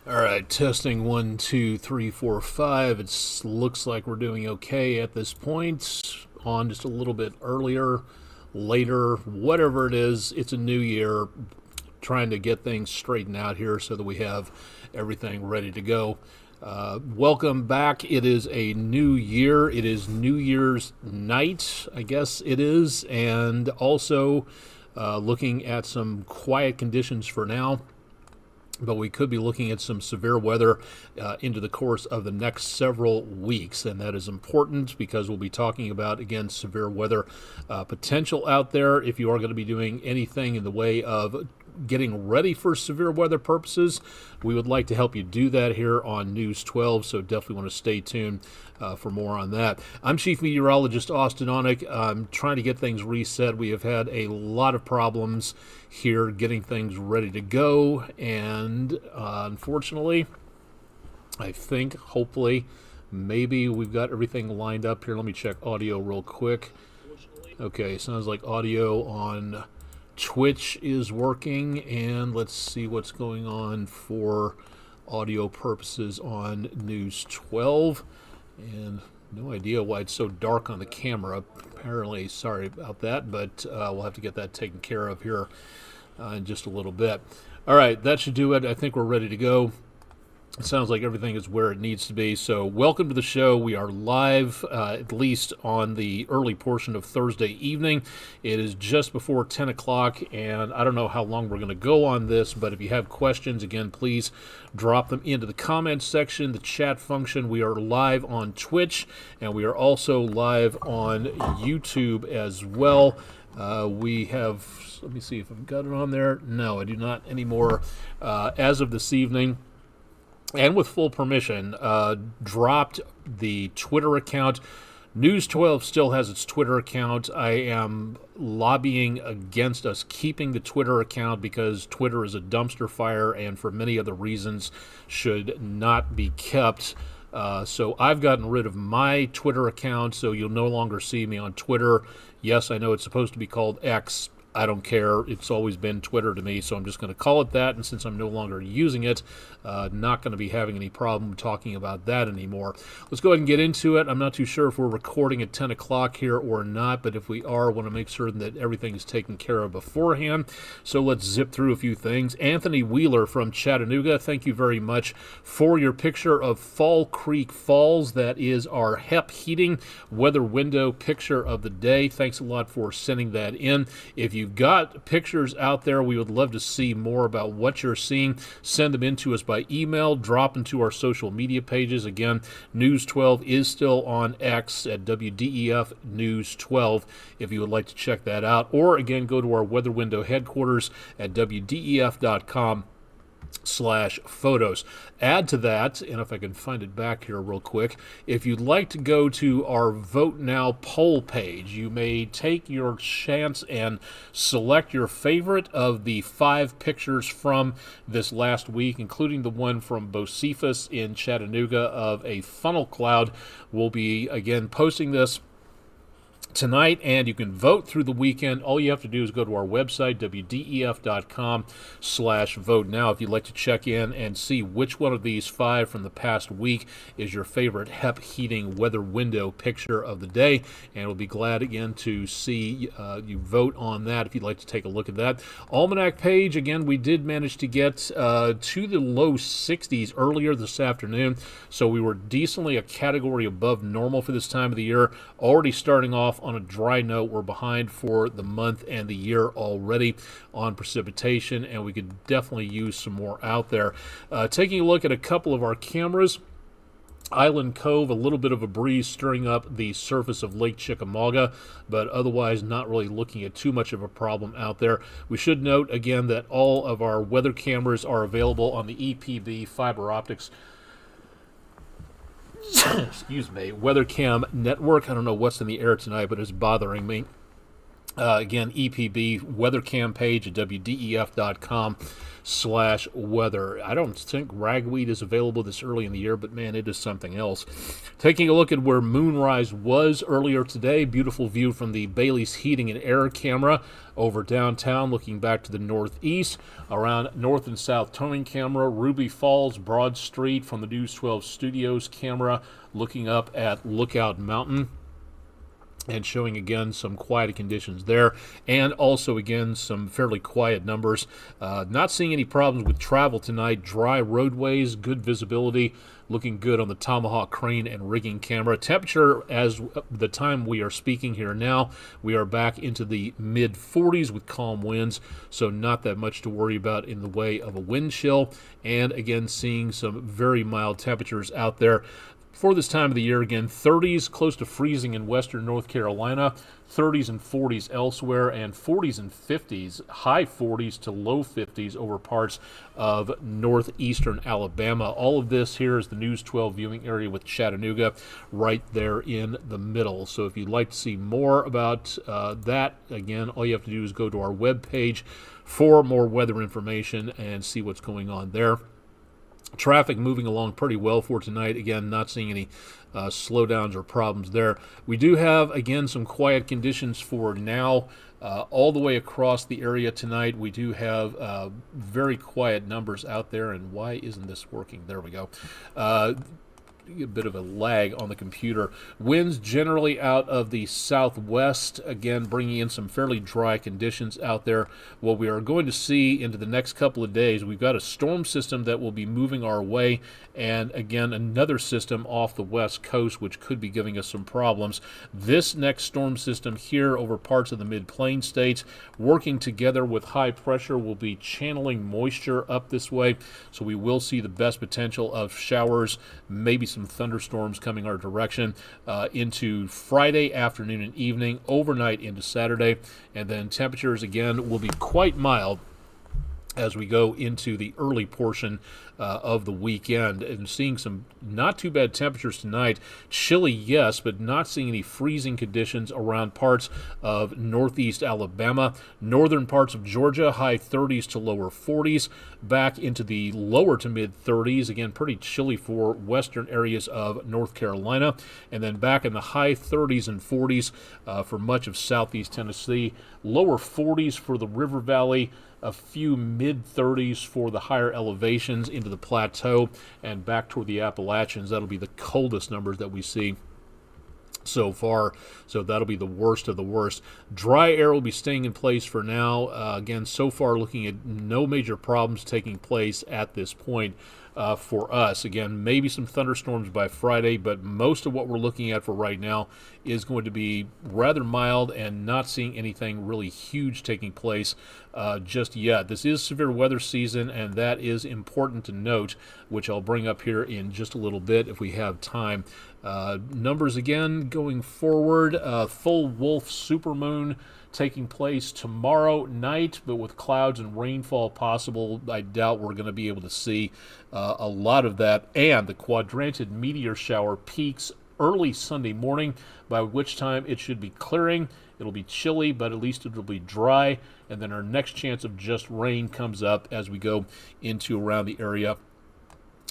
All right, testing 1, 2, 3, 4, 5. It looks like we're doing okay at this point. On just a little bit earlier, later, whatever it is, it's a new year. Trying to get things straightened out here so that we have everything ready to go. Welcome back. It is a new year. It is New Year's night, I guess it is, and also looking at some quiet conditions for now. But we could be looking at some severe weather into the course of the next several weeks. And that is important because we'll be talking about, again, severe weather potential out there. If you are going to be doing anything in the way of getting ready for severe weather purposes, we would like to help you do that here on News 12, so definitely want to stay tuned for more on that. I'm Chief Meteorologist Austin Onek. I'm trying to get things reset. We have had a lot of problems here getting things ready to go, and unfortunately, I think, hopefully, maybe we've got everything lined up here. Let me check audio real quick. Okay, sounds like audio on Twitch is working, and let's see what's going on for audio purposes on News 12. And no idea why it's so dark on the camera. Apparently, sorry about that, but we'll have to get that taken care of here in just a little bit. All right, that should do it. I think we're ready to go. It sounds like everything is where it needs to be. So welcome to the show. We are live, at least on the early portion of Thursday evening. It is just before 10 o'clock, and I don't know how long we're going to go on this, but if you have questions, again, please drop them into the comments section, the chat function. We are live on Twitch, and we are also live on YouTube as well. We have, let me see if I've got it on there. No, I do not anymore. As of this evening, and with full permission, dropped the Twitter account. News 12 still has its Twitter account. I am lobbying against us keeping the Twitter account because Twitter is a dumpster fire and for many other reasons should not be kept. So I've gotten rid of my Twitter account, so you'll no longer see me on Twitter. Yes, I know it's supposed to be called X. I don't care. It's always been Twitter to me, so I'm just going to call it that. And since I'm no longer using it, not going to be having any problem talking about that anymore. Let's go ahead and get into it. I'm not too sure if we're recording at 10 o'clock here or not, but if we are, I want to make sure that everything is taken care of beforehand. So let's zip through a few things. Anthony Wheeler from Chattanooga, thank you very much for your picture of Fall Creek Falls. That is our HEP heating weather window picture of the day. Thanks a lot for sending that in. If you've got pictures out there, we would love to see more about what you're seeing. Send them in to us by email, drop into our social media pages. Again, News 12 is still on X at WDEF News 12 if you would like to check that out. Or again, go to our weather window headquarters at WDEF.com/photos. Add to that, and if I can find it back here real quick, if you'd like to go to our Vote Now poll page, you may take your chance and select your favorite of the 5 pictures from this last week, including the one from Bocephus in Chattanooga of a funnel cloud. We'll be, again, posting this tonight, and you can vote through the weekend. All you have to do is go to our website, WDEF.com/vote now, if you'd like to check in and see which one of these 5 from the past week is your favorite HEP heating weather window picture of the day. And we'll be glad again to see you vote on that if you'd like to take a look at that. Almanac page, again, we did manage to get to the low 60s earlier this afternoon, so we were decently a category above normal for this time of the year. Already starting off on a dry note, we're behind for the month and the year already on precipitation, and we could definitely use some more out there. Taking a look at a couple of our cameras. Island Cove, a little bit of a breeze stirring up the surface of Lake Chickamauga, but otherwise not really looking at too much of a problem out there. We should note again that all of our weather cameras are available on the EPB fiber optics excuse me, WeatherCam network. I don't know what's in the air tonight, but it's bothering me. Again, EPB weather cam page at wdef.com/weather. I don't think ragweed is available this early in the year, but man, it is something else. Taking a look at where moonrise was earlier today, beautiful view from the Bailey's Heating and Air camera over downtown, looking back to the northeast, around north and south towing camera, Ruby Falls, Broad Street from the News 12 Studios camera, looking up at Lookout Mountain, and showing again some quiet conditions there, and also again some fairly quiet numbers. Not seeing any problems with travel tonight. Dry roadways, good visibility, looking good on the Tomahawk crane and rigging camera. Temperature, as the time we are speaking here now, we are back into the mid 40s with calm winds, so not that much to worry about in the way of a wind chill. And again, seeing some very mild temperatures out there for this time of the year. Again, 30s, close to freezing in western North Carolina, 30s and 40s elsewhere, and 40s and 50s, high 40s to low 50s over parts of northeastern Alabama. All of this here is the News 12 viewing area with Chattanooga right there in the middle. So if you'd like to see more about that, again, all you have to do is go to our webpage for more weather information and see what's going on there. Traffic moving along pretty well for tonight. Again, not seeing any slowdowns or problems there. We do have, again, some quiet conditions for now. All the way across the area tonight, we do have very quiet numbers out there. And why isn't this working? There we go. A bit of a lag on the computer. Winds generally out of the southwest, again bringing in some fairly dry conditions out there. What we are going to see into the next couple of days, we've got a storm system that will be moving our way, and again another system off the west coast which could be giving us some problems. This next storm system here over parts of the mid-plain states, working together with high pressure, will be channeling moisture up this way, so we will see the best potential of showers, maybe some thunderstorms coming our direction into Friday afternoon and evening, overnight into Saturday, and then temperatures again will be quite mild as we go into the early portion of the weekend, and seeing some not too bad temperatures tonight. Chilly, yes, but not seeing any freezing conditions around parts of northeast Alabama, northern parts of Georgia, high 30s to lower 40s, back into the lower to mid 30s, again pretty chilly for western areas of North Carolina, and then back in the high 30s and 40s for much of southeast Tennessee, lower 40s for the River Valley, a few mid-30s for the higher elevations into the plateau, and back toward the Appalachians. That'll be the coldest numbers that we see so far, so that'll be the worst of the worst. Dry air will be staying in place for now. Again, so far looking at no major problems taking place at this point for us. Again, maybe some thunderstorms by Friday, but most of what we're looking at for right now is going to be rather mild and not seeing anything really huge taking place just yet. This is severe weather season, and that is important to note, which I'll bring up here in just a little bit if we have time. Numbers again going forward, full wolf supermoon taking place tomorrow night, but with clouds and rainfall possible, I doubt we're going to be able to see a lot of that. And the quadrantid meteor shower peaks early Sunday morning, by which time it should be clearing. It'll be chilly, but at least it'll be dry. And then our next chance of just rain comes up as we go into around the area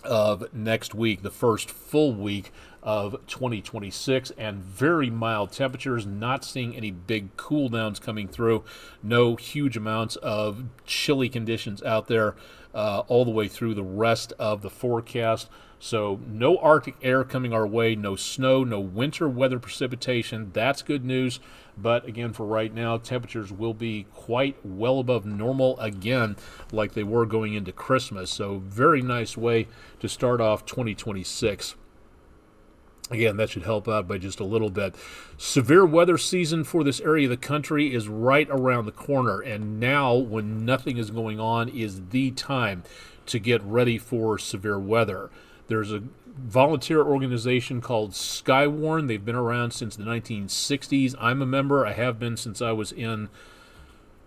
of next week, the first full week of 2026, and very mild temperatures, not seeing any big cool downs coming through, no huge amounts of chilly conditions out there all the way through the rest of the forecast. So no Arctic air coming our way, no snow, no winter weather precipitation. That's good news. But again, for right now, temperatures will be quite well above normal again, like they were going into Christmas. So very nice way to start off 2026. Again, that should help out by just a little bit. Severe weather season for this area of the country is right around the corner, and now, when nothing is going on, is the time to get ready for severe weather. There's a volunteer organization called Skywarn. They've been around since the 1960s. I'm a member. I have been since I was in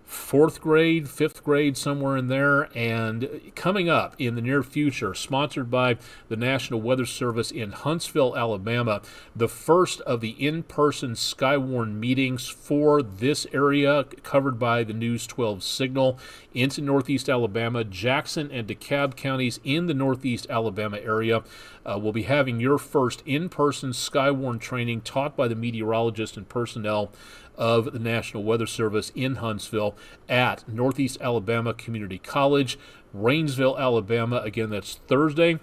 fourth grade, fifth grade, somewhere in there. And coming up in the near future, sponsored by the National Weather Service in Huntsville, Alabama, the first of the in-person Skywarn meetings for this area covered by the News 12 signal into Northeast Alabama. Jackson and DeKalb counties in the Northeast Alabama area will be having your first in-person Skywarn training taught by the meteorologists and personnel of the National Weather Service in Huntsville at Northeast Alabama Community College, Rainsville, Alabama. Again, that's Thursday,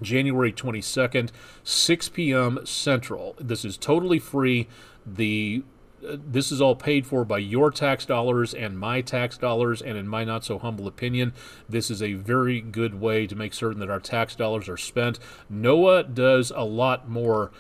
January 22nd, 6 p.m. Central. This is totally free. This is all paid for by your tax dollars and my tax dollars, and in my not so humble opinion, this is a very good way to make certain that our tax dollars are spent. NOAA does a lot more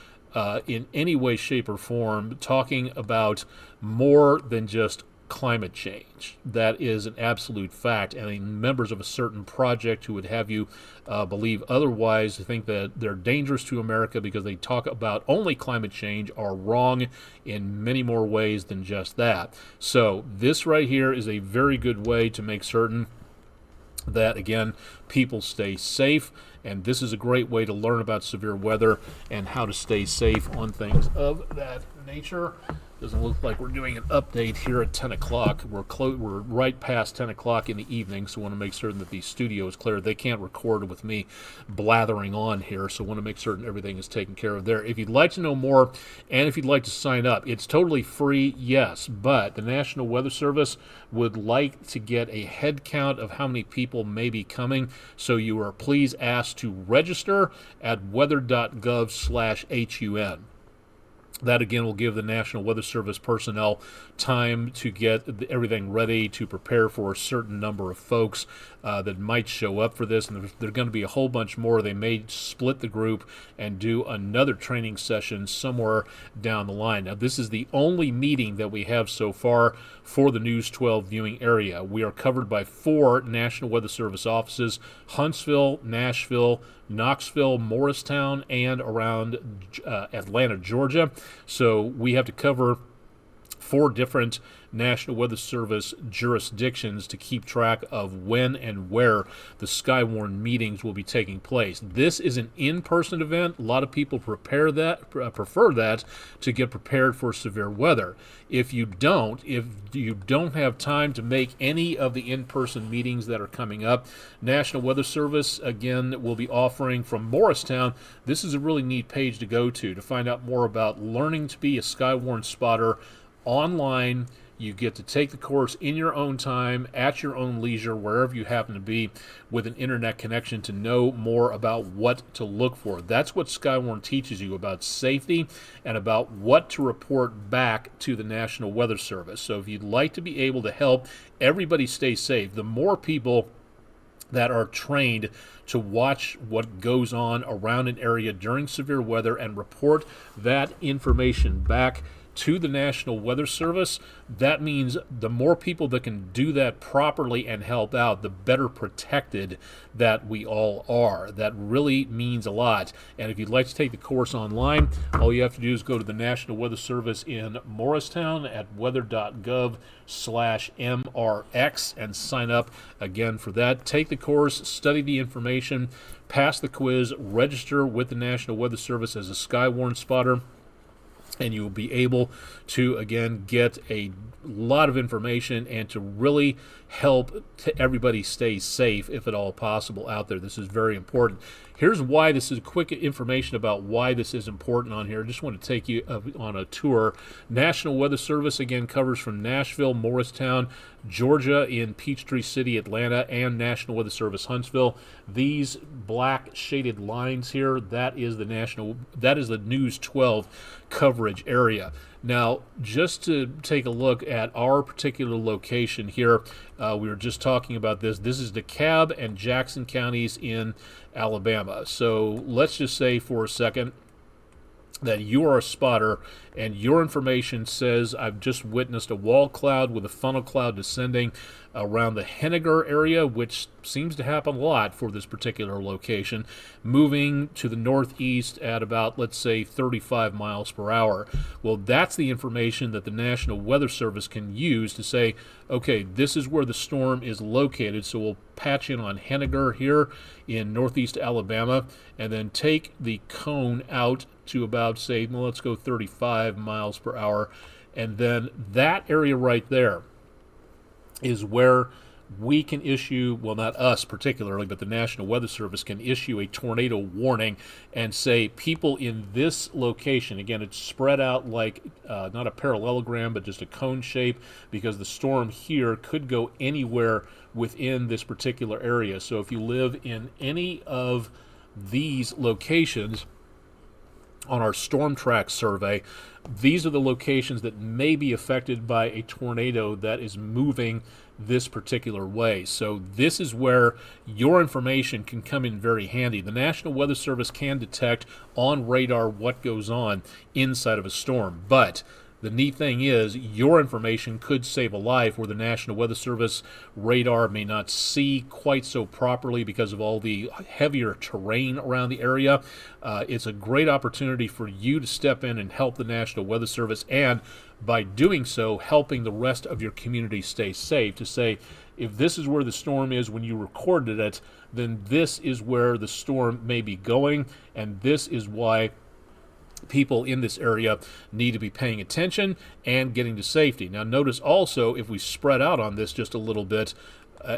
in any way, shape, or form, talking about more than just climate change. That is an absolute fact, and members of a certain project who would have you believe otherwise, think that they're dangerous to America because they talk about only climate change, are wrong in many more ways than just that. So this right here is a very good way to make certain that, again, people stay safe, and this is a great way to learn about severe weather and how to stay safe on things of that nature. Doesn't look like we're doing an update here at 10 o'clock. We're right past 10 o'clock in the evening, so I want to make certain that the studio is clear. They can't record with me blathering on here, so I want to make certain everything is taken care of there. If you'd like to know more, and if you'd like to sign up, it's totally free, yes, but the National Weather Service would like to get a head count of how many people may be coming, so you are please asked to register at weather.gov/HUN. That, again, will give the National Weather Service personnel time to get everything ready to prepare for a certain number of folks that might show up for this. And there's going to be a whole bunch more. They may split the group and do another training session somewhere down the line. Now, this is the only meeting that we have so far for the News 12 viewing area. We are covered by 4 National Weather Service offices: Huntsville, Nashville, Knoxville, Morristown, and around Atlanta, Georgia. So we have to cover 4 different National Weather Service jurisdictions to keep track of when and where the Skywarn meetings will be taking place. This is an in-person event. A lot of people prefer that to get prepared for severe weather. If you don't have time to make any of the in-person meetings that are coming up, National Weather Service, again, will be offering from Morristown. This is a really neat page to go to find out more about learning to be a Skywarn spotter online. You get to take the course in your own time, at your own leisure, wherever you happen to be, with an internet connection to know more about what to look for. That's what Skywarn teaches you about safety and about what to report back to the National Weather Service. So if you'd like to be able to help everybody stay safe, the more people that are trained to watch what goes on around an area during severe weather and report that information back to the National Weather Service, that means the more people that can do that properly and help out, the better protected that we all are. That really means a lot. And if you'd like to take the course online, all you have to do is go to the National Weather Service in Morristown at weather.gov/MRX and sign up again for that. Take the course, study the information, pass the quiz, register with the National Weather Service as a Skywarn spotter, and you will be able to, again, get a lot of information and to really help everybody stay safe, if at all possible, out there. This is very important. Here's why this is quick information about why this is important on here. I just want to take you on a tour. National Weather Service, again, covers from Nashville, Morristown, Georgia, in Peachtree City, Atlanta, and National Weather Service Huntsville. These black shaded lines here, that is the News 12 coverage area. Now, just to take a look at our particular location here, we were just talking about this. This is DeKalb and Jackson counties in Alabama. So let's just say for a second that you are a spotter and your information says, I've just witnessed a wall cloud with a funnel cloud descending around the Henniger area, which seems to happen a lot for this particular location, moving to the northeast at about, let's say, 35 miles per hour. Well, that's the information that the National Weather Service can use to say, okay, this is where the storm is located, so we'll patch in on Henniger here in northeast Alabama, and then take the cone out to about, say, well, let's go 35 miles per hour, and then that area right there is where we can issue, well, not us particularly, but the National Weather Service can issue a tornado warning and say people in this location, again, it's spread out like not a parallelogram, but just a cone shape, because the storm here could go anywhere within this particular area. So if you live in any of these locations, on our storm track survey, these are the locations that may be affected by a tornado that is moving this particular way. So this is where your information can come in very handy. The National Weather Service can detect on radar what goes on inside of a storm, but the neat thing is your information could save a life where the National Weather Service radar may not see quite so properly because of all the heavier terrain around the area. It's a great opportunity for you to step in and help the National Weather Service, and by doing so, helping the rest of your community stay safe, to say, if this is where the storm is when you recorded it, then this is where the storm may be going, and this is why people in this area need to be paying attention and getting to safety. Now notice also, if we spread out on this just a little bit,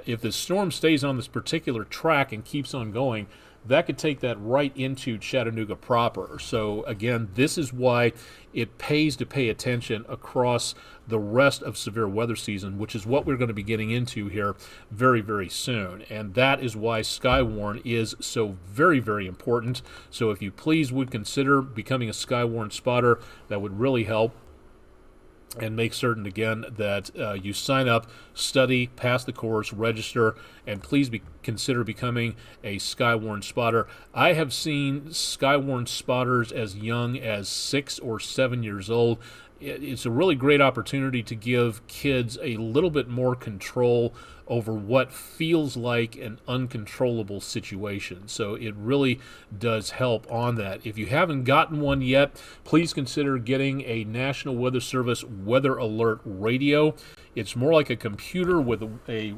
if the storm stays on this particular track and keeps on going, that could take that right into Chattanooga proper. So again, this is why it pays to pay attention across the rest of severe weather season, which is what we're going to be getting into here very, very soon. And that is why Skywarn is so very, very important. So if you please would consider becoming a Skywarn spotter, that would really help. And make certain, again, that you sign up, study, pass the course, register, and please consider becoming a Skywarn spotter. I have seen Skywarn spotters as young as 6 or 7 years old. It's a really great opportunity to give kids a little bit more control over what feels like an uncontrollable situation. So it really does help on that. If you haven't gotten one yet, please consider getting a National Weather Service Weather Alert radio. It's more like a computer with a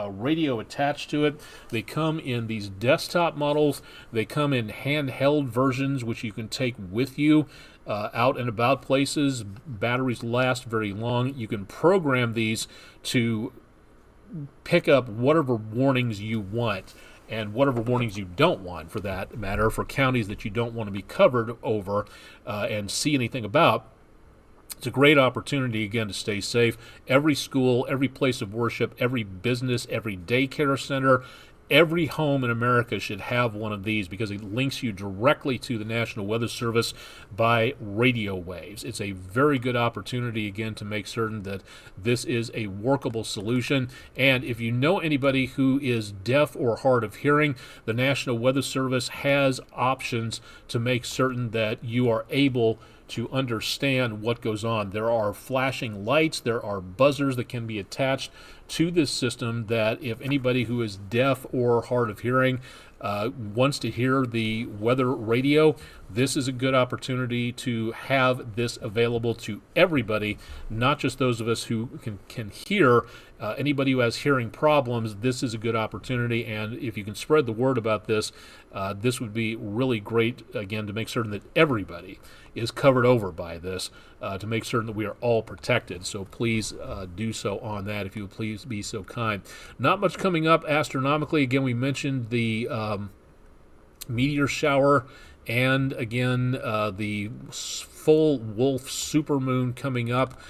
radio attached to it. They come in these desktop models. They come in handheld versions, which you can take with you out and about places. Batteries last very long. You can program these to pick up whatever warnings you want and whatever warnings you don't want, for that matter, for counties that you don't want to be covered over and see anything about. It's a great opportunity, again, to stay safe. Every school, every place of worship, every business, every daycare center, every home in America should have one of these, because it links you directly to the National Weather Service by radio waves. It's a very good opportunity, again, to make certain that this is a workable solution. And if you know anybody who is deaf or hard of hearing, the National Weather Service has options to make certain that you are able to understand what goes on. There are flashing lights, there are buzzers that can be attached to this system, that if anybody who is deaf or hard of hearing wants to hear the weather radio, this is a good opportunity to have this available to everybody, not just those of us who can hear. Anybody who has hearing problems, this is a good opportunity, and if you can spread the word about this, this would be really great, again, to make certain that everybody is covered over by this, to make certain that we are all protected. So please do so on that, if you would please be so kind. Not much coming up astronomically. Again, we mentioned the meteor shower, and again, the full wolf supermoon coming up.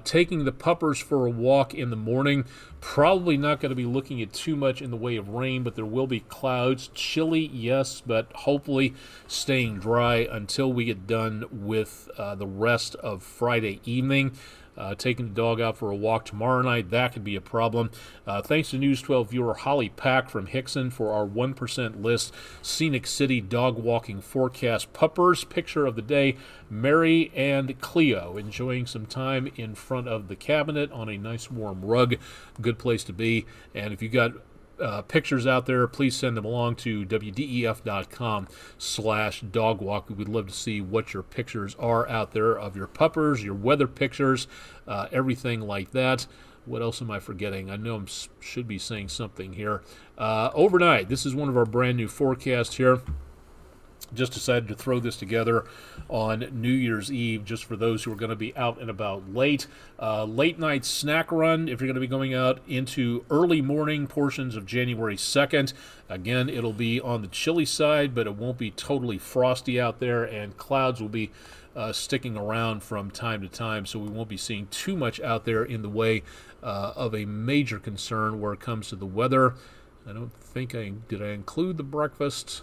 Taking the puppers for a walk in the morning. Probably not going to be looking at too much in the way of rain, but there will be clouds. Chilly, yes, but hopefully staying dry until we get done with the rest of Friday evening. taking the dog out for a walk tomorrow night, that could be a problem. Thanks to News 12 viewer Holly Pack from Hickson for our 1% list Scenic City dog walking forecast. Puppers, picture of the day, Mary and Cleo enjoying some time in front of the cabinet on a nice warm rug. Good place to be. And if you got pictures out there, please send them along to wdef.com/dogwalk. We'd love to see what your pictures are out there of your puppers, your weather pictures, everything like that. What else am I forgetting? I know I should be saying something here. Overnight, this is one of our brand new forecasts here. Just decided to throw this together on New Year's Eve just for those who are going to be out and about late. Late night snack run if you're going to be going out into early morning portions of January 2nd. Again, it'll be on the chilly side, but it won't be totally frosty out there, and clouds will be sticking around from time to time, so we won't be seeing too much out there in the way of a major concern where it comes to the weather. I don't think did I include the breakfast?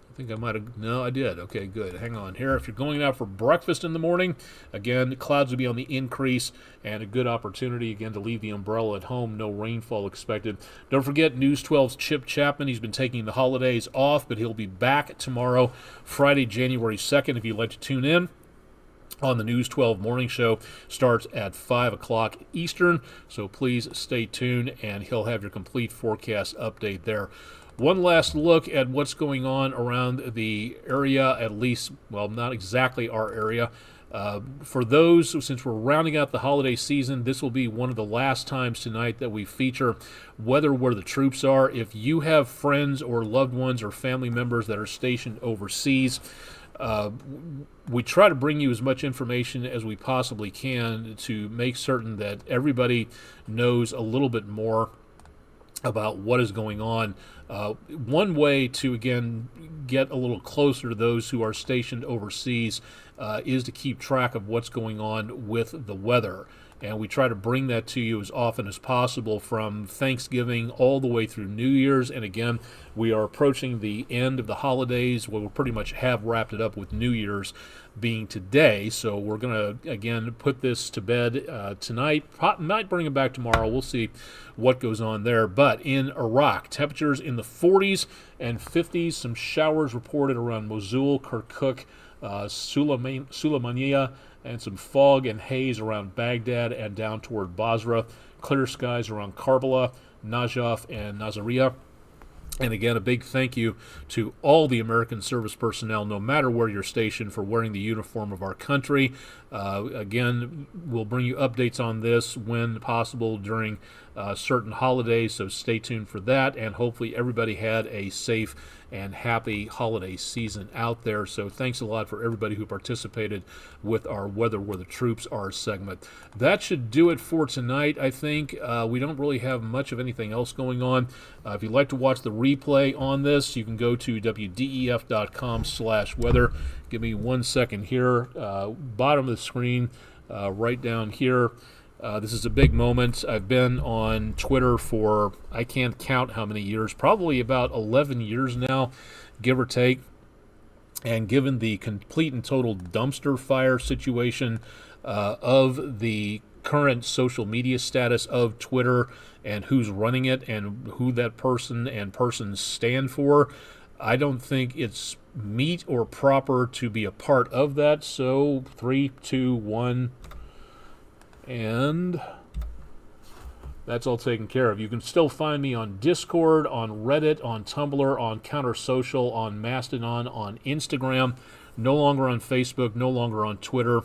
I think I might have. No, I did. Okay, good. Hang on here. If you're going out for breakfast in the morning, again, the clouds will be on the increase and a good opportunity, again, to leave the umbrella at home. No rainfall expected. Don't forget News 12's Chip Chapman. He's been taking the holidays off, but he'll be back tomorrow, Friday, January 2nd, if you'd like to tune in. On the News 12 morning show starts at 5 o'clock Eastern, so please stay tuned, and he'll have your complete forecast update there. One last look at what's going on around the area, at least, well, not exactly our area. For those, since we're rounding out the holiday season, this will be one of the last times tonight that we feature weather where the troops are. If you have friends or loved ones or family members that are stationed overseas, we try to bring you as much information as we possibly can to make certain that everybody knows a little bit more about what is going on. One way to, again, get a little closer to those who are stationed overseas is to keep track of what's going on with the weather. And we try to bring that to you as often as possible from Thanksgiving all the way through New Year's. And again, we are approaching the end of the holidays. We'll pretty much have wrapped it up with New Year's being today. So we're going to, again, put this to bed tonight. Might bring it back tomorrow. We'll see what goes on there. But in Iraq, temperatures in the 40s and 50s. Some showers reported around Mosul, Kirkuk, Sulaymaniyah, and some fog and haze around Baghdad and down toward Basra. Clear skies around Karbala, Najaf, and Nasiriyah. And again, a big thank you to all the American service personnel, no matter where you're stationed, for wearing the uniform of our country. Again, we'll bring you updates on this when possible during certain holidays, so stay tuned for that. And hopefully everybody had a safe and happy holiday season out there. So thanks a lot for everybody who participated with our Weather Where the Troops Are segment. That should do it for tonight, I think. We don't really have much of anything else going on. If you'd like to watch the replay on this, you can go to wdef.com/weather. Give me 1 second here. Bottom of the screen, right down here. This is a big moment. I've been on Twitter for, I can't count how many years, probably about 11 years now, give or take. And given the complete and total dumpster fire situation of the current social media status of Twitter and who's running it and who that person and persons stand for, I don't think it's meet or proper to be a part of that. So 3, 2, 1, and that's all taken care of. You can still find me on Discord, on Reddit, on Tumblr, on Counter Social, on Mastodon, on Instagram. No longer on Facebook, no longer on Twitter.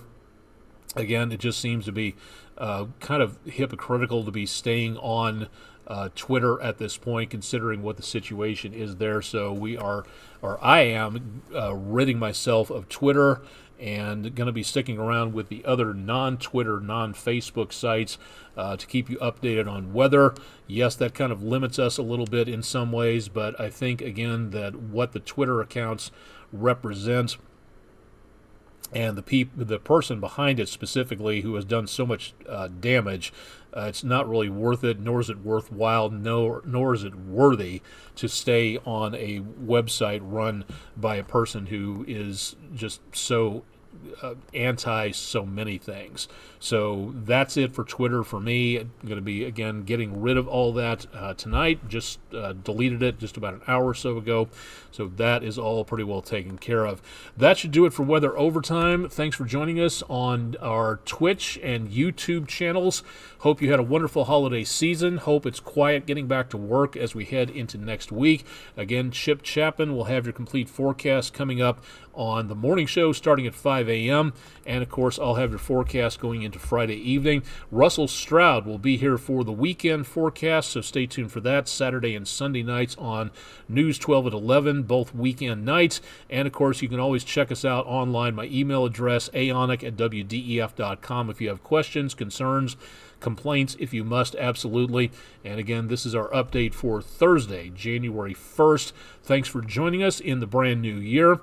Again, it just seems to be kind of hypocritical to be staying on Twitter at this point, considering what the situation is there. So I am ridding myself of Twitter and going to be sticking around with the other non-Twitter, non-Facebook sites to keep you updated on weather. Yes, that kind of limits us a little bit in some ways, but I think, again, that what the Twitter accounts represent and the person behind it specifically who has done so much damage, it's not really worth it, nor is it worthwhile, nor is it worthy to stay on a website run by a person who is just so anti so many things. So that's it for Twitter for me. I'm going to be, again, getting rid of all that tonight. Just deleted it just about an hour or so ago. So that is all pretty well taken care of. That should do it for Weather Overtime. Thanks for joining us on our Twitch and YouTube channels. Hope you had a wonderful holiday season. Hope it's quiet getting back to work as we head into next week. Again, Chip Chapman will have your complete forecast coming up on the morning show starting at 5 a.m. And, of course, I'll have your forecast going into Friday evening. Russell Stroud will be here for the weekend forecast, so stay tuned for that. Saturday and Sunday nights on News 12 at 11, both weekend nights. And, of course, you can always check us out online. My email address, aonic@wdef.com, if you have questions, concerns, complaints, if you must, absolutely. And again, this is our update for Thursday, January 1st. Thanks for joining us in the brand new year.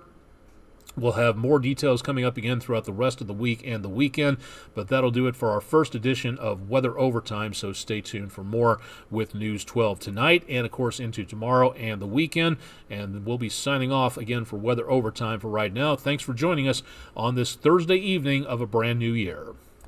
We'll have more details coming up again throughout the rest of the week and the weekend, but that'll do it for our first edition of Weather Overtime, so stay tuned for more with News 12 tonight and, of course, into tomorrow and the weekend, and we'll be signing off again for Weather Overtime for right now. Thanks for joining us on this Thursday evening of a brand new year.